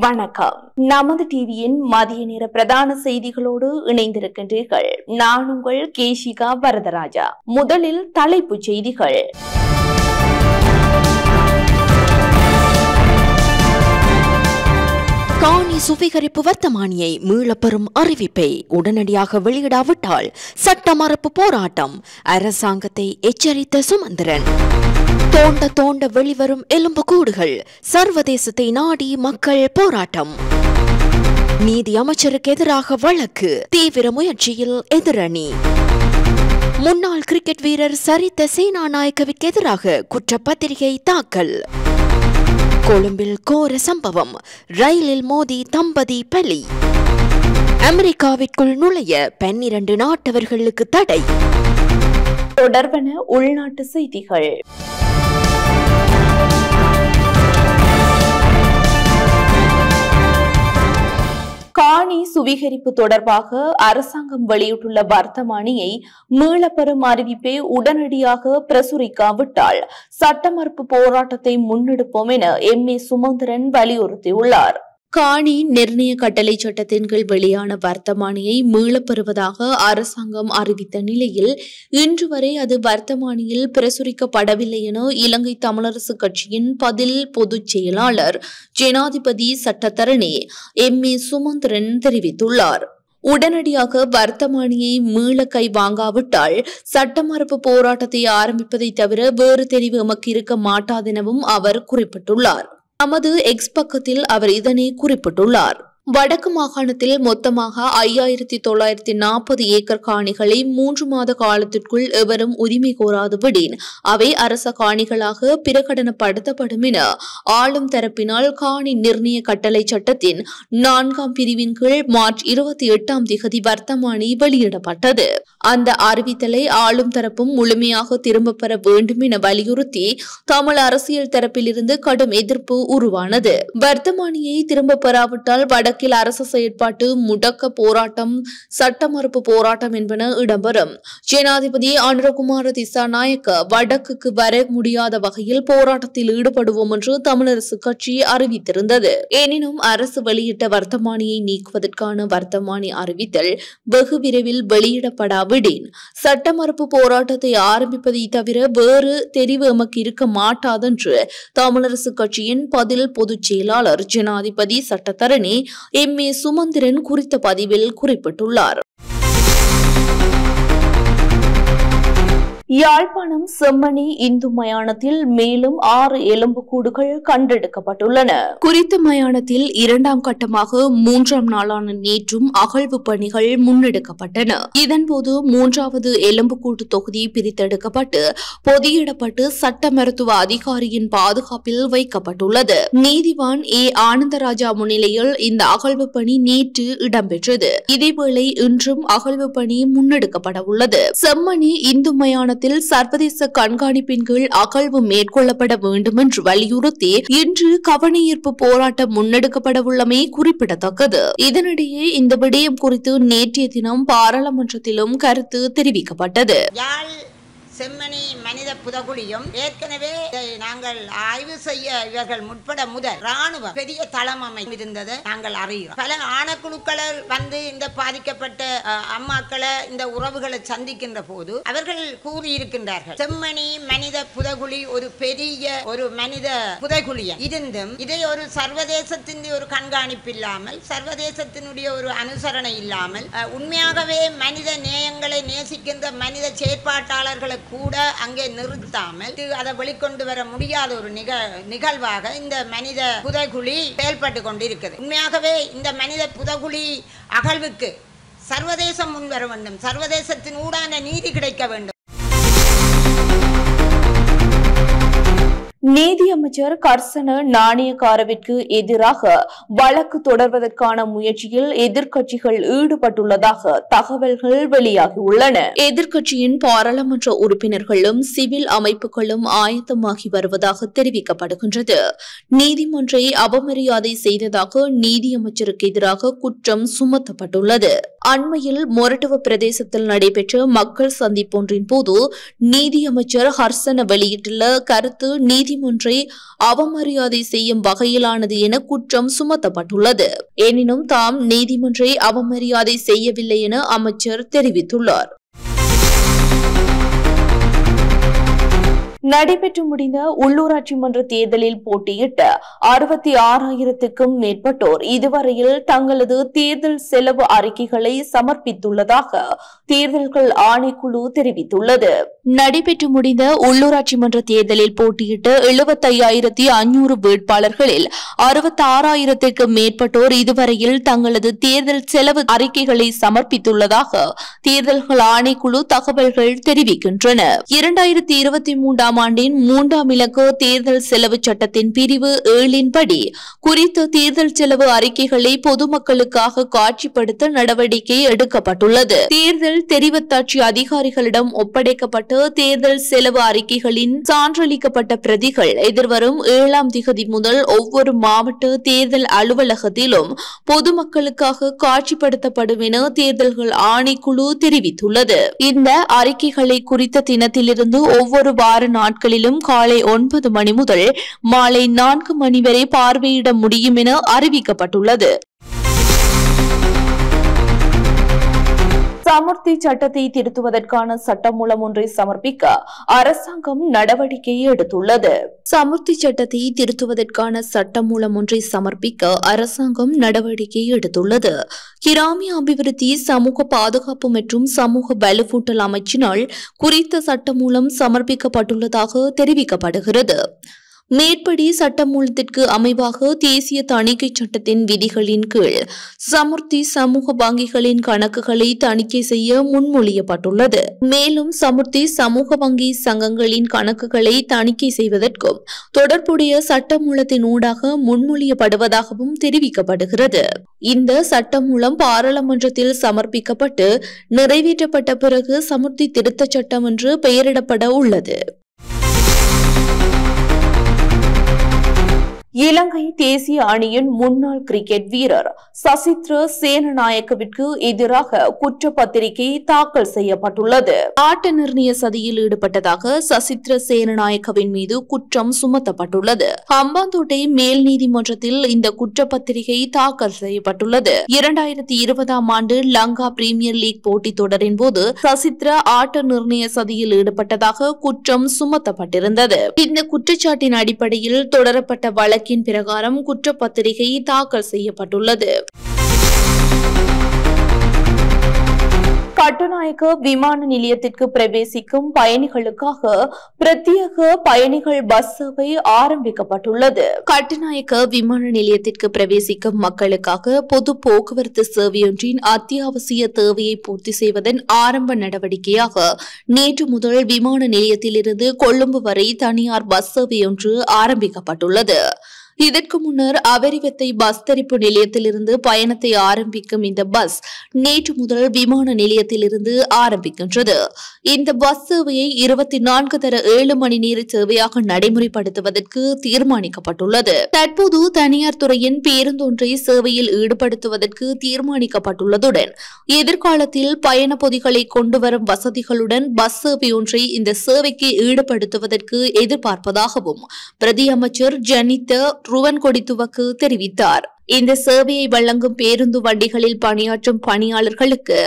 வணக்கம். நமது டிவியின் மதிய நேர பிரதான செய்திகளோடு இணைந்திருக்கின்றீர்கள். நான் உங்கள் கேஷிகா வரதராஜா. முதலில் தலைப்புச் செய்திகள். காணி சுவீகரிப்பு வர்த்தமானியை மீளப்பெறும் அறிவிப்பை உடனடியாக வெளியிடாவிட்டால் சட்ட மறுப்பு போராட்டம், அரசாங்கத்தை எச்சரித்த சுமந்திரன். தோண்ட தோண்ட வெளிவரும் எலும்புக்கூடுகள், சர்வதேசத்தை நாடி மக்கள் போராட்டம். நீதி அமைச்சருக்கு எதிராக வழக்கு, தீவிர முயற்சியில் எதிரணி. முன்னாள் கிரிக்கெட் வீரர் சரித்த சேனாநாயக்கவிற்கு எதிராக குற்றப்பத்திரிகை தாக்கல். கொழும்பில் கோர சம்பவம், ரயிலில் மோதி தம்பதி பலி. அமெரிக்காவிற்குள் நுழைய 12 நாட்டவர்களுக்கு தடை. தொடர்பான உள்நாட்டு செய்திகள். காணி சுவீகரிப்பு தொடர்பாக அரசாங்கம் வெளியிட்டுள்ள வர்த்தமானியை மீளப்பெறும் அறிவிப்பை உடனடியாக பிரசுரிக்காவிட்டால் சட்ட மறுப்பு போராட்டத்தை முன்னெடுப்போம் என எம்.ஏ. சுமந்திரன் வலியுறுத்தியுள்ளார். காணி நிர்ணய கட்டளை சட்டத்தின் கீழ் வெளியான வர்த்தமானியை மீளப்பெறுவதாக அரசாங்கம் அறிவித்த நிலையில் இன்று வரை அது வர்த்தமானியில் பிரசுரிக்கப்படவில்லை என இலங்கை தமிழரசு கட்சியின் பதில் பொதுச் செயலாளர் ஜனாதிபதி சட்டத்தரணி எம்.ஏ. சுமந்திரன் தெரிவித்துள்ளார். உடனடியாக வர்த்தமானியை மீள கை வாங்காவிட்டால் சட்ட மறுப்பு போராட்டத்தை ஆரம்பிப்பதை தவிர வேறு தெரிவு எமக்கு இருக்க மாட்டாதெனவும் அவர் குறிப்பிட்டுள்ளார். நமது எக்ஸ் பக்கத்தில் அவர் இதனை குறிப்பிட்டுள்ளார். வடக்கு மாகாணத்தில் மொத்தமாக 5940 ஏக்கர் காணிகளை 3 மாத காலத்திற்குள் எவரும் உரிமை கோராது விடின் அவை அரச காணிகளாக பிரகடனப்படுத்தப்படும் என ஆளும் தரப்பினால் காணி நிர்ணய கட்டளை சட்டத்தின் 4ஆம் பிரிவின் கீழ் மார்ச் 28 வர்த்தமானி வெளியிடப்பட்டது. அந்த அறிவித்தலை ஆளும் தரப்பும் முழுமையாக திரும்ப பெற வேண்டும் என வலியுறுத்தி தமிழ் அரசியல் தரப்பிலிருந்து கடும் எதிர்ப்பு உருவானது. வர்த்தமானியை திரும்ப பெறாவிட்டால் வடக்கில் அரசு செயற்பாட்டு முடக்க போராட்டம், சட்ட மறுப்பு போராட்டம் என்பன இடம்பெறும். ஜனாதிபதி அனுரகுமார திசாநாயக்க வடக்குக்கு வர முடியாத வகையில் போராட்டத்தில் ஈடுபடுவோம் என்று தமிழரசு கட்சி அறிவித்திருந்தது. எனினும் அரசு வெளியிட்ட வர்த்தமானியை நீக்குவதற்கான வர்த்தமானி அறிவித்தல் வெகு விரைவில் வெளியிடப்படாவிடின் சட்ட மறுப்பு போராட்டத்தை ஆரம்பிப்பதை தவிர வேறு தெரிவு எமக்கு இருக்க மாட்டாதென்று தமிழரசு கட்சியின் பதில் பொதுச் செயலாளர் ஜனாதிபதி சட்டத்தரணி எம்.ஏ. சுமந்திரன் குறித்த பதிவில் குறிப்பிட்டுள்ளார். யாழ்ப்பாணம் செம்மணி இந்து மயானத்தில் மேலும் 6 எலும்புக்கூடுகள் கண்டெடுக்கப்பட்டுள்ளன. குறித்த மயானத்தில் 2ஆம் கட்டமாக 3ஆம் நாளான நேற்றும் அகழ்வு பணிகள் முன்னெடுக்கப்பட்டன. இதன்போது 3வது எலும்புக்கூடு தொகுதி பிரித்தெடுக்கப்பட்டு பொதியிடப்பட்டு சட்ட மருத்துவ அதிகாரியின் பாதுகாப்பில் வைக்கப்பட்டுள்ளது. நீதிவான் ஏ. ஆனந்தராஜா முன்னிலையில் இந்த அகழ்வு பணி நேற்று இடம்பெற்றது. இதேவேளை இன்றும் அகழ்வு பணி முன்னெடுக்கப்பட உள்ளது. செம்மணி இந்து மயானத்தில் சர்வதேச கண்காணிப்பின் கீழ் அகழ்வு மேற்கொள்ளப்பட வேண்டும் என்று வலியுறுத்தி இன்று கவனஈர்ப்பு போராட்டம் முன்னெடுக்கப்பட உள்ளமை குறிப்பிடத்தக்கது. இதனிடையே இந்த விடயம் குறித்து நேற்றைய தினம் பாராளுமன்றத்திலும் கருத்து தெரிவிக்கப்பட்டது. செம்மணி மனித புதகுழியும் ஏற்கனவே நாங்கள் ஆய்வு செய்ய இவர்கள் முற்பட முதல் ராணுவம் பெரிய தளம் அமைந்திருந்தது நாங்கள் அறிகிறோம். பல ஆணக்குழுக்களை வந்து இந்த பாதிக்கப்பட்ட அம்மாக்களை இந்த உறவுகளை சந்திக்கின்ற போது அவர்கள் கூறியிருக்கின்றார்கள், செம்மணி மனித புதகுழி ஒரு பெரிய ஒரு மனித புதைகுழியம் இருந்தும் இதை ஒரு சர்வதேசத்தின் ஒரு கண்காணிப்பு இல்லாமல், சர்வதேசத்தினுடைய ஒரு அனுசரணை இல்லாமல், உண்மையாகவே மனித நேயங்களை நேசிக்கின்ற மனித செயற்பாட்டாளர்களை கூட அங்கே நிறுத்தாமல் அதை வெளிக்கொண்டு வர முடியாத ஒரு நிகழ்வாக இந்த மனித புதைகுழி செயல்பட்டு கொண்டிருக்கிறது. உண்மையாகவே இந்த மனித புதைகுழி அகழ்வுக்கு சர்வதேசம் முன்வர வேண்டும், சர்வதேசத்தின் ஊடான நீதி கிடைக்க வேண்டும். நீதி அமைச்சர் கர்சன நாணயக்காரவிற்கு எதிராக வழக்கு தொடர்வதற்கான முயற்சியில் எதிர்க்கட்சிகள் ஈடுபட்டுள்ளதாக தகவல்கள் வெளியாகியுள்ளன. எதிர்க்கட்சியின் பாராளுமன்ற உறுப்பினர்களும் சிவில் அமைப்புகளும் ஆயத்தமாகி வருவதாக தெரிவிக்கப்படுகின்றது. நீதிமன்றை அவமரியாதை செய்ததாக நீதியமைச்சருக்கு எதிராக குற்றம் சுமத்தப்பட்டுள்ளது. அண்மையில் மொரட்டுவ பிரதேசத்தில் நடைபெற்ற மக்கள் சந்திப்பொன்றின் போது நீதியமைச்சர் ஹர்சன வெளியிட்டுள்ள கருத்து நீதி நீதிமன்றை அவமரியாதை செய்யும் வகையிலானது என குற்றம் சுமத்தப்பட்டுள்ளது. எனினும் தாம் நீதிமன்றை அவமரியாதை செய்யவில்லை என அமைச்சர் தெரிவித்துள்ளார். நடைபெற்று முடிந்த உள்ளூராட்சி மன்ற தேர்தலில் போட்டியிட்ட 66,000க்கும் மேற்பட்டோர் இதுவரையில் தங்களது தேர்தல் செலவு அறிக்கைகளை சமர்ப்பித்துள்ளதாக தேர்தல்கள் ஆணைக்குழு தெரிவித்துள்ளது. நடைபெற்று முடிந்த உள்ளூராட்சி மன்ற தேர்தலில் போட்டியிட்ட 75,500 வேட்பாளர்களில் 66,000க்கும் மேற்பட்டோர் இதுவரையில் தங்களது தேர்தல் செலவு அறிக்கைகளை சமர்ப்பித்துள்ளதாக தேர்தல்கள் ஆணைக்குழு தகவல்கள் தெரிவிக்கின்றன. 2023 ஆண்டின் 3ஆம் இலக்க தேர்தல் செலவு சட்டத்தின் பிரிவு 7 படி குறித்த தேர்தல் செலவு அறிக்கைகளை பொதுமக்களுக்காக காட்சிப்படுத்த நடவடிக்கை எடுக்கப்பட்டுள்ளது. தேர்தல் தெரிவத்தாட்சி அதிகாரிகளிடம் ஒப்படைக்கப்பட்ட தேர்தல் செலவு அறிக்கைகளின் சான்றளிக்கப்பட்ட பிரதிகள் எதிர்வரும் 7ஆம் திகதி முதல் ஒவ்வொரு மாவட்ட தேர்தல் அலுவலகத்திலும் பொதுமக்களுக்காக காட்சிப்படுத்தப்படும் என தேர்தல்கள் ஆணைக்குழு தெரிவித்துள்ளது. இந்த அறிக்கைகளை குறித்த தினத்திலிருந்து ஒவ்வொரு வார நாட்களிலும் காலை 9 மணி முதல் மாலை 4 மணி வரை பார்வையிட முடியும் என அறிவிக்கப்பட்டுள்ளது. சமுர்த்தி சட்டத்தை திருத்துவதற்கான சட்டமூலம் ஒன்றை சமர்ப்பிக்க அரசாங்கம் நடவடிக்கை எடுத்துள்ளது. சமுர்த்தி சட்டத்தை திருத்துவதற்கான சட்டமூலம் ஒன்றை சமர்ப்பிக்க அரசாங்கம் நடவடிக்கை எடுத்துள்ளது. கிராமிய அபிவிருத்தி, சமூக பாதுகாப்பு மற்றும் சமூக வலுவூட்டல் அமைச்சினால் குறித்த சட்டமூலம் சமர்ப்பிக்கப்பட்டுள்ளதாக தெரிவிக்கப்படுகிறது. மேற்படி சட்டமூலத்திற்கு அமைவாக தேசிய தணிக்கை சட்டத்தின் விதிகளின் கீழ் சமுர்த்தி சமூக வங்கிகளின் கணக்குகளை தணிக்கை செய்ய முன்மொழியப்பட்டுள்ளது. மேலும் சமுர்த்தி சமூக வங்கி சங்கங்களின் கணக்குகளை தணிக்கை செய்வதற்கும் தொடர்புடைய சட்டமூலத்தின் ஊடாக முன்மொழியப்படுவதாகவும் தெரிவிக்கப்படுகிறது. இந்த சட்டமூலம் பாராளுமன்றத்தில் சமர்ப்பிக்கப்பட்டு நிறைவேற்றப்பட்ட பிறகு சமுர்த்தி திருத்தச் சட்டம் என்று பெயரிடப்பட உள்ளது. இலங்கை தேசிய அணியின் முன்னாள் கிரிக்கெட் வீரர் சசித்ர சேனநாயக்கவிற்கு எதிராக குற்றப்பத்திரிகை தாக்கல் செய்யப்பட்டுள்ளது. ஆட்ட நிர்ணய சதியில் ஈடுபட்டதாக சசித்ர சேனநாயக்கவின் மீது குற்றம் சுமத்தப்பட்டுள்ளது. ஹம்பாந்தோட்டை மேல் நீதிமன்றத்தில் இந்த குற்றப்பத்திரிகை தாக்கல் செய்யப்பட்டுள்ளது. 2020ஆம் ஆண்டு லங்கா பிரீமியர் லீக் போட்டித் தொடரின் போது சசித்ர ஆட்ட நிர்ணய சதியில் ஈடுபட்டதாக குற்றம் சுமத்தப்பட்டிருந்தது. இந்த குற்றச்சாட்டின் அடிப்படையில் தொடரப்பட்ட வழக்கின் பிரகாரம் குற்றப்பத்திரிகை தாக்கல் செய்யப்பட்டுள்ளது. கட்டுநாயக்க விமான நிலையத்திற்கு பிரவேசிக்கும் பயணிகளுக்காக பிரத்யேக பயணிகள் பஸ் சேவை ஆரம்பிக்கப்பட்டுள்ளது. கட்டுநாயக்க விமான நிலையத்திற்கு பிரவேசிக்கும் மக்களுக்காக பொது போக்குவரத்து சேவையொன்றின் அத்தியாவசிய தேவையை பூர்த்தி செய்வதன் ஆரம்ப நடவடிக்கையாக நேற்று முதல் விமான நிலையத்திலிருந்து கொழும்பு வரை தனியார் பஸ் சேவையொன்று ஆரம்பிக்கப்பட்டுள்ளது. இதற்கு முன்னர் அவரிவத்தை பஸ் தரிப்பு நிலையத்திலிருந்து பயணத்தை ஆரம்பிக்கும் இந்த பஸ் நேற்று முதல் விமான நிலையத்திலிருந்து ஆரம்பிக்கின்றது. இந்த பஸ் சேவையை 24/7 மணி நேர சேவையாக நடைமுறைப்படுத்துவதற்கு தீர்மானிக்கப்பட்டுள்ளது. தற்போது தனியார் துறையின் பேருந்தொன்றை சேவையில் ஈடுபடுத்துவதற்கு தீர்மானிக்கப்பட்டுள்ளதுடன் எதிர்காலத்தில் பயண பொதிகளை கொண்டுவரும் வசதிகளுடன் பஸ் சேவை ஒன்றை இந்த சேவைக்கு ஈடுபடுத்துவதற்கு எதிர்பார்ப்பதாகவும் பிரதி அமைச்சர் ஜனித்த ருவன்கொடித்துவக்கு தெரிவித்தார். இந்த சேவையை வழங்கும் பேருந்து வண்டிகளில் பணியாற்றும் பணியாளர்களுக்கு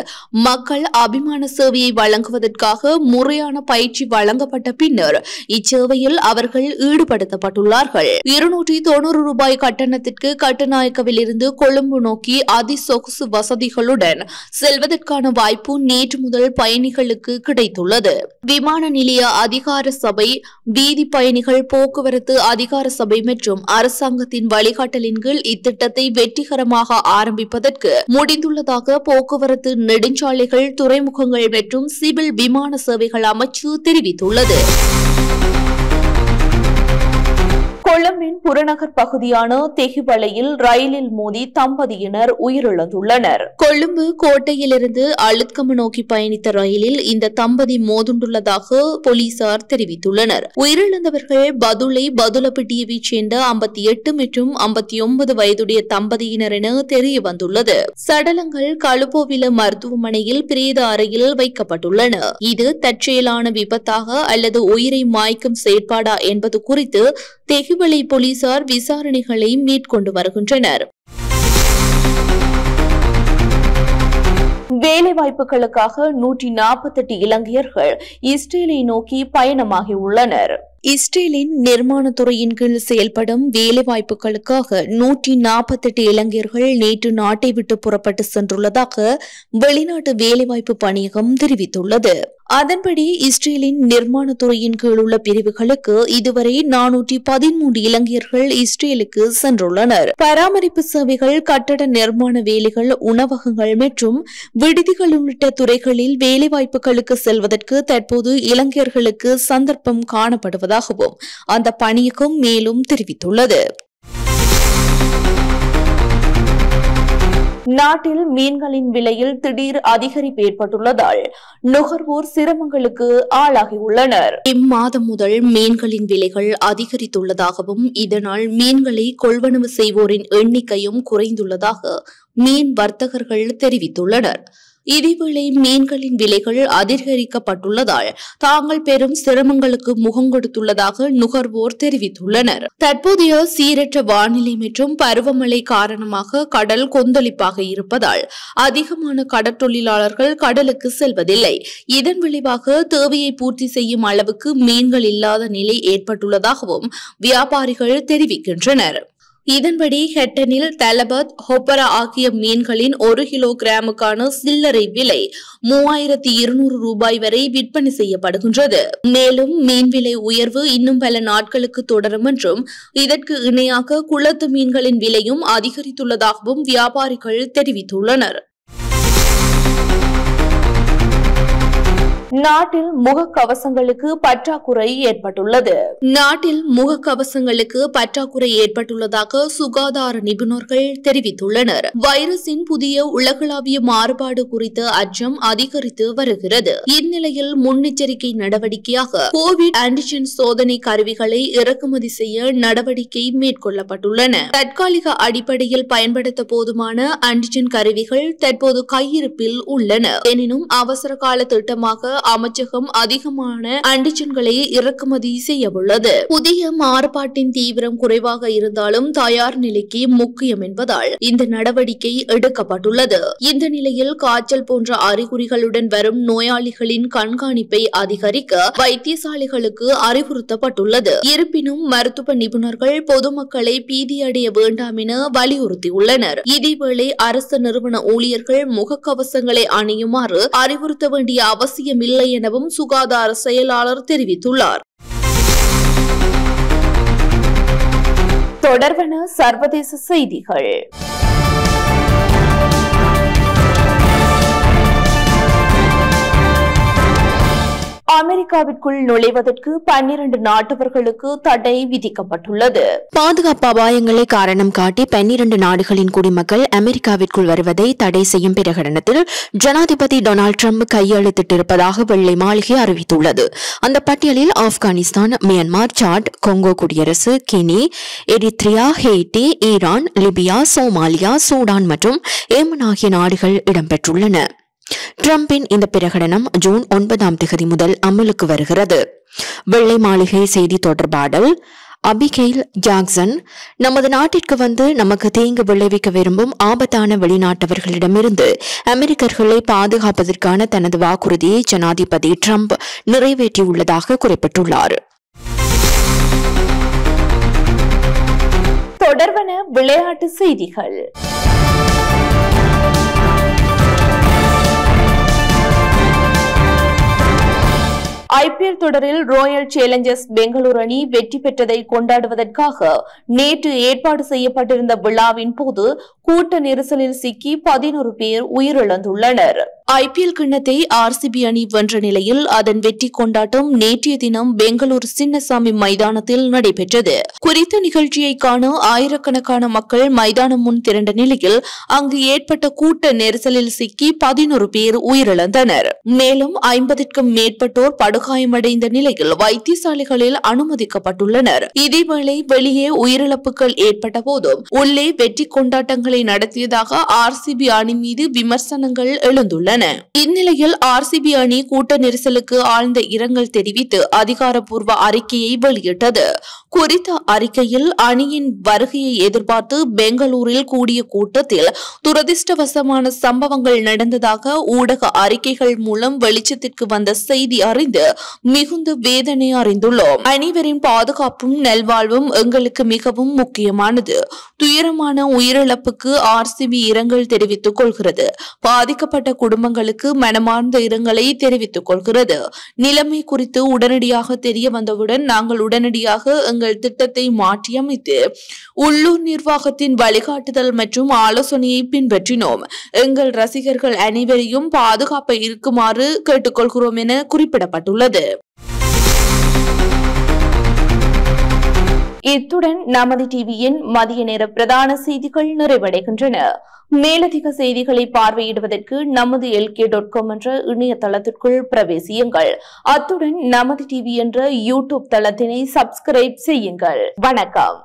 மக்கள் அபிமான சேவையை வழங்குவதற்காக முறையான பயிற்சி வழங்கப்பட்ட பின்னர் இச்சேவையில் அவர்கள் ஈடுபடுத்தப்பட்டுள்ளார்கள். 290 ரூபாய் கட்டணத்திற்கு கட்டுநாயக்கவிலிருந்து கொழும்பு நோக்கி அதிசொகுசு வசதிகளுடன் செல்வதற்கான வாய்ப்பு நேற்று முதல் பயணிகளுக்கு கிடைத்துள்ளது. விமான நிலைய அதிகார சபை, வீதி பயணிகள் போக்குவரத்து அதிகார சபை மற்றும் அரசாங்கத்தின் வழிகாட்டலின் கீழ் இத்திட்டத்தை வெற்றிகரமாக ஆரம்பிப்பதற்கு முடிந்துள்ளதாக போக்குவரத்து, நெடுஞ்சாலைகள், துறைமுகங்கள் மற்றும் சிவில் விமான சேவைகள் அமைச்சு தெரிவித்துள்ளது. கொழும்பின் புறநகர் பகுதியான தெஹிவளையில் ரயிலில் மோதி தம்பதியினர் உயிரிழந்துள்ளனர். கொழும்பு கோட்டையிலிருந்து அழுத்கம நோக்கி பயணித்த ரயிலில் இந்த தம்பதி மோதுண்டுள்ளதாக போலீசார் தெரிவித்துள்ளனர். உயிரிழந்தவர்கள் பதுளப்பிட்டியைச் சேர்ந்த 58 மற்றும் 59 வயதுடைய தம்பதியினர் என தெரிய வந்துள்ளது. சடலங்கள் களுபோவில மருத்துவமனையில் பிரேத அறையில் வைக்கப்பட்டுள்ளன. இது தற்செயலான விபத்தாக அல்லது உயிரை மாய்க்கும் செயற்பாடா என்பது குறித்து தெஹிவளை போலீசார் விசாரணைகளை மேற்கொண்டு வருகின்றனர். வேலைவாய்ப்புகளுக்காக 148 இலங்கையர்கள் இஸ்ரேலை நோக்கி பயணமாகியுள்ளனர். இஸ்ரேலின் நிர்மாணத்துறையின் கீழ் செயல்படும் வேலைவாய்ப்புகளுக்காக 148 இளைஞர்கள் நேற்று நாட்டை விட்டு புறப்பட்டு சென்றுள்ளதாக வெளிநாட்டு வேலைவாய்ப்பு பணியகம் தெரிவித்துள்ளது. அதன்படி இஸ்ரேலின் நிர்மாணத்துறையின் கீழ் உள்ள பிரிவுகளுக்கு இதுவரை 413 இளைஞர்கள் இஸ்ரேலுக்கு சென்றுள்ளனர். பராமரிப்பு சேவைகள், கட்டட நிர்மாண வேலைகள், உணவகங்கள் மற்றும் விடுதிகள் உள்ளிட்ட துறைகளில் வேலைவாய்ப்புகளுக்கு செல்வதற்கு தற்போது இளைஞர்களுக்கு சந்தர்ப்பம் காணப்படுவதாக அந்த பணியகம் மேலும் தெரிவித்துள்ளது. நாட்டில் மீன்களின் விலையில் திடீர் அதிகரிப்பு ஏற்பட்டுள்ளதால் நுகர்வோர் சிரமங்களுக்கு ஆளாகியுள்ளனர். இம்மாதம் முதல் மீன்களின் விலைகள் அதிகரித்துள்ளதாகவும் இதனால் மீன்களை கொள்வனவு செய்வோரின் எண்ணிக்கையும் குறைந்துள்ளதாக மீன் வர்த்தகர்கள் தெரிவித்துள்ளனர். இதேவேளை மீன்களின் விலைகள் அதிகரிக்கப்பட்டுள்ளதால் தாங்கள் பெரும் சிரமங்களுக்கு முகம் கொடுத்துள்ளதாக நுகர்வோர் தெரிவித்துள்ளனர். தற்போதைய சீரற்ற வானிலை மற்றும் பருவமழை காரணமாக கடல் கொந்தளிப்பாக இருப்பதால் அதிகமான கடற்தொழிலாளர்கள் கடலுக்கு செல்வதில்லை. இதன் விளைவாக தேவையை பூர்த்தி செய்யும் அளவுக்கு மீன்கள் இல்லாத நிலை ஏற்பட்டுள்ளதாகவும் வியாபாரிகள் தெரிவிக்கின்றனர். இதன்படி ஹெட்டனில் தலபத், ஹொப்பரா ஆகிய மீன்களின் 1 கிலோகிராமுக்கான சில்லறை விலை 3200 ரூபாய் வரை விற்பனை செய்யப்படுகின்றது. மேலும் மீன் விலை உயர்வு இன்னும் பல நாட்களுக்கு தொடரும் என்றும் இதற்கு இணையாக குளத்து மீன்களின் விலையும் அதிகரித்துள்ளதாகவும் வியாபாரிகள் தெரிவித்துள்ளனர். நாட்டில் முகக்கவசங்களுக்கு பற்றாக்குறை ஏற்பட்டுள்ளது. நாட்டில் முகக்கவசங்களுக்கு பற்றாக்குறை ஏற்பட்டுள்ளதாக சுகாதார நிபுணர்கள் தெரிவித்துள்ளனர். வைரஸின் புதிய உலகளாவிய மாறுபாடு குறித்த அச்சம் அதிகரித்து வருகிறது. இந்நிலையில் முன்னெச்சரிக்கை நடவடிக்கையாக கோவிட் ஆன்டிஜென் சோதனை கருவிகளை இறக்குமதி செய்ய நடவடிக்கை மேற்கொள்ளப்பட்டுள்ளன. தற்காலிக அடிப்படையில் பயன்படுத்த போதுமான ஆன்டிஜென் கருவிகள் தற்போது கையிருப்பில் உள்ளன. எனினும் அவசர கால திட்டமாக அமைச்சகம் அதிகமான ஆன்டிஜென்களை இறக்குமதி செய்யவுள்ளது. புதிய மாறுபாட்டின் தீவிரம் குறைவாக இருந்தாலும் தயார் நிலைக்கு முக்கியம் என்பதால் இந்த நடவடிக்கை எடுக்கப்பட்டுள்ளது. இந்த நிலையில் காய்ச்சல் போன்ற அறிகுறிகளுடன் வரும் நோயாளிகளின் கண்காணிப்பை அதிகரிக்க வைத்தியசாலைகளுக்கு அறிவுறுத்தப்பட்டுள்ளது. இருப்பினும் மருத்துவ நிபுணர்கள் பொதுமக்களை பீதியடைய வேண்டாம் என வலியுறுத்தியுள்ளனர். இதேவேளை அரசு நிறுவன ஊழியர்கள் முகக்கவசங்களை அணியுமாறு அறிவுறுத்த வேண்டிய அவசியமில்லை எனவும் சுகாதார செயலாளர் தெரிவித்துள்ளார். தொடர்பான சர்வதேச செய்திகள். அமெரிக்காவிற்குள் நுழைவதற்கு 12 நாட்டவர்களுக்கு தடை விதிக்கப்பட்டுள்ளது. பாதுகாப்பு அபாயங்களை காரணம் காட்டி 12 நாடுகளின் குடிமக்கள் அமெரிக்காவிற்குள் வருவதை தடை செய்யும் பிரகடனத்தில் ஜனாதிபதி டொனால்டு டிரம்ப் கையெழுத்திட்டிருப்பதாக வெள்ளை மாளிகை அறிவித்துள்ளது. அந்த பட்டியலில் ஆப்கானிஸ்தான், மியான்மர், சாட், கொங்கோ குடியரசு, Guinea, Eritrea, Haiti, Iran, Libya, Somalia, Sudan மற்றும் ஏமன் ஆகிய நாடுகள் இடம்பெற்றுள்ளன. டிரம்பின் இந்த பிரகடனம் ஜூன் 9 முதல் அமலுக்கு வருகிறது. வெள்ளை மாளிகை செய்தி தொடர்பாளர் அபிகெயில் ஜாக்சன், நமது நாட்டிற்கு வந்து நமக்கு தீங்கு விளைவிக்க விரும்பும் ஆபத்தான வெளிநாட்டவர்களிடமிருந்து அமெரிக்கர்களை பாதுகாப்பதற்கான தனது வாக்குறுதியை ஜனாதிபதி டிரம்ப் நிறைவேற்றியுள்ளதாக குறிப்பிட்டுள்ளார். தொடர்பான விளையாட்டு செய்திகள். ஐபிஎல் தொடரில் ராயல் சேலஞ்சர்ஸ் பெங்களூரு அணி வெற்றி பெற்றதை கொண்டாடுவதற்காக நேற்று ஏற்பாடு செய்யப்பட்டிருந்த விழாவின் போது கூட்ட நெரிசலில் சிக்கி 11 பேர் உயிரிழந்துள்ளனர். ஐபிஎல் கிண்ணத்தை ஆர்சிபி அணி வென்ற நிலையில் அதன் வெற்றி கொண்டாட்டம் நேற்றைய தினம் பெங்களூரு சின்னசாமி மைதானத்தில் நடைபெற்றது. குறித்த நிகழ்ச்சியை காண ஆயிரக்கணக்கான மக்கள் மைதானம் முன் திரண்ட நிலையில் அங்கு ஏற்பட்ட கூட்ட நெரிசலில் சிக்கி 11 பேர் உயிரிழந்தனர். மேலும் 50க்கும் மேற்பட்டோர் படுகாயமடைந்த நிலையில் வைத்தியசாலைகளில் அனுமதிக்கப்பட்டுள்ளனர். இதேவேளை வெளியே உயிரிழப்புகள் ஏற்பட்ட போதும் உள்ளே வெற்றி கொண்டாட்டங்களை நடத்தியதாக ஆர்சிபி அணி மீது விமர்சனங்கள் எழுந்துள்ளன. இந்நிலையில் ஆர்சிபி அணி கூட்ட நெரிசலுக்கு ஆழ்ந்த இரங்கல் தெரிவித்து அதிகாரப்பூர்வ அறிக்கையை வெளியிட்டது. குறித்த அறிக்கையில் அணியின் வருகையை எதிர்பார்த்து பெங்களூரில் கூடிய கூட்டத்தில் துரதிருஷ்டவசமான சம்பவங்கள் நடந்ததாக ஊடக அறிக்கைகள் மூலம் வெளிச்சத்திற்கு வந்த செய்தி அறிந்து மிகுந்த வேதனை அறிந்துள்ளோம். அனைவரின் பாதுகாப்பும் நல்வாழ்வும் எங்களுக்கு மிகவும் முக்கியமானது. துயரமான உயிரிழப்புக்கு ஆர்சிபி இரங்கல் தெரிவித்துக் கொள்கிறது. பாதிக்கப்பட்ட குடும்பங்களுக்கு மனமார்ந்த இரங்கலை தெரிவித்துக் கொள்கிறது. நிலைமை குறித்து உடனடியாக தெரிய வந்தவுடன் நாங்கள் உடனடியாக எங்கள் திட்டத்தை மாற்றியமைத்து உள்ளூர் நிர்வாகத்தின் வழிகாட்டுதல் மற்றும் ஆலோசனையை பின்பற்றினோம். எங்கள் ரசிகர்கள் அனைவரையும் பாதுகாப்பாக இருக்குமாறு கேட்டுக்கொள்கிறோம் என குறிப்பிடப்பட்டுள்ளது. இத்துடன் நமது டிவியின் மதிய நேர பிரதான செய்திகள் நிறைவடைகின்றன. மேலதிக செய்திகளை பார்வையிடுவதற்கு நமது LK.com என்ற இணையதளத்திற்குள் பிரவேசியுங்கள். அத்துடன் நமது டிவி என்ற யூடியூப் தளத்தினை சப்ஸ்கிரைப் செய்யுங்கள். வணக்கம்.